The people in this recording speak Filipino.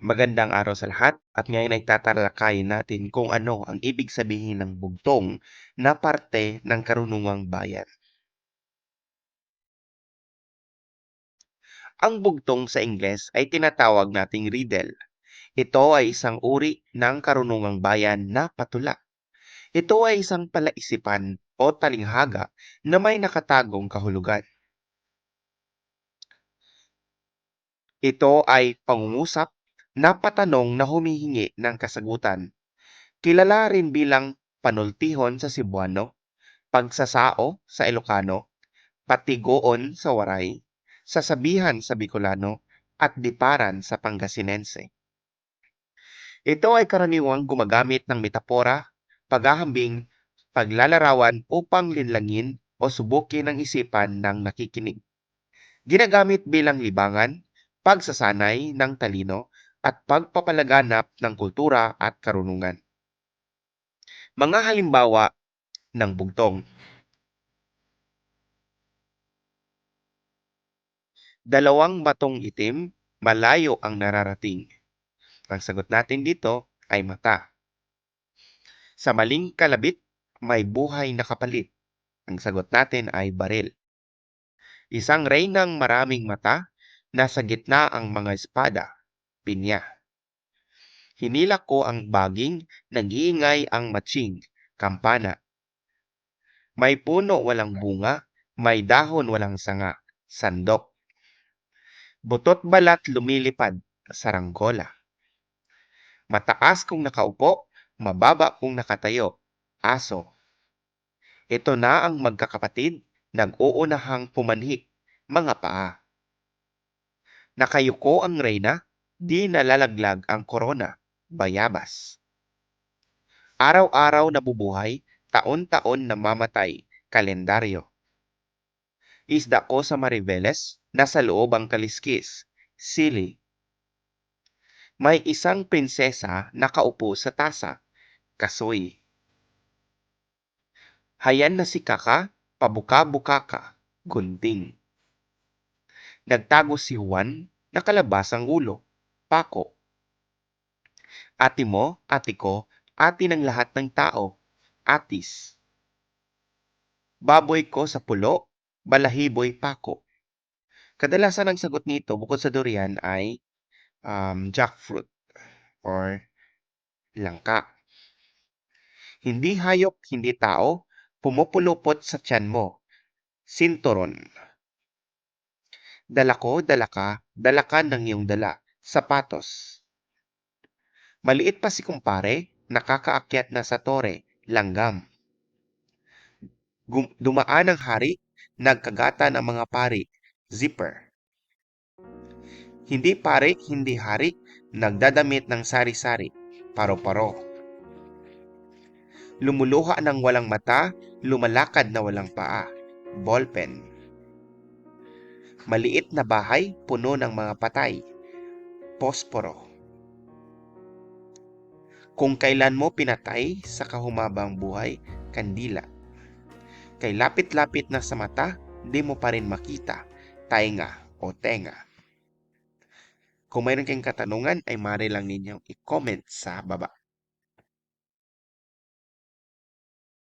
Magandang araw sa lahat at ngayon ay tatalakayin natin kung ano ang ibig sabihin ng bugtong na parte ng karunungang bayan. Ang bugtong sa Ingles ay tinatawag nating riddle. Ito ay isang uri ng karunungang bayan na patula. Ito ay isang palaisipan o talinghaga na may nakatagong kahulugan. Ito ay pangungusap na patanong na humihingi ng kasagutan. Kilala rin bilang panultihon sa Cebuano, pagsasao sa Ilocano, patigoon sa Waray, sasabihan sa Bicolano, at diparan sa Pangasinense. Ito ay karaniwang gumagamit ng metapora, paghahambing, paglalarawan upang linlangin o subukin ang isipan ng nakikinig. Ginagamit bilang libangan, pagsasanay ng talino, at pagpapalaganap ng kultura at karunungan. Mga halimbawa ng bugtong. Dalawang batong itim, malayo ang nararating. Ang sagot natin dito ay mata. Sa maling kalabit, may buhay na kapalit. Ang sagot natin ay baril. Isang reynang maraming mata, nasa gitna ang mga espada, pinya. Hinila ko ang baging, nag-iingay ang matching, kampana. May puno walang bunga, may dahon walang sanga, sandok. Butot balat lumilipad, saranggola. Mataas kung nakaupo, mababa kung nakatayo, aso. Ito na ang magkakapatid, nag-uunahang pumanhik, mga paa. Nakayuko ang reyna, di nalalaglag ang korona, bayabas. Araw-araw nabubuhay, taon-taon namamatay, kalendaryo. Isda ko sa Mariveles, nasa loob ang kaliskis, sili. May isang prinsesa nakaupo sa tasa, kasoy. Hayan na si Kaka, pabuka-buka ka, gunting. Nagtago si Juan, nakalabas ang ulo, pako. Ati mo, ati ko, ati ng lahat ng tao, atis. Baboy ko sa pulo, balahiboy pako. Kadalasan ang sagot nito bukod sa durian ay jackfruit or langka. Hindi hayop, hindi tao, pumupulupot sa tiyan mo, sinturon. Dala ko, dala ka ng iyong dala, sapatos. Maliit pa si kumpare, nakakaakyat na sa tore, langgam. Dumaan ang hari, nagkagatan ang mga pari, zipper. Hindi pare, hindi hari, nagdadamit ng sari-sari, paro-paro. Lumuluha ng walang mata, lumalakad na walang paa, ballpen. Maliit na bahay, puno ng mga patay, posporo. Kung kailan mo pinatay sa kahumabang buhay, kandila. Kay lapit-lapit na sa mata, di mo pa rin makita, tainga o tenga. Kung mayroon kayong katanungan ay maaari lang ninyong i-comment sa baba.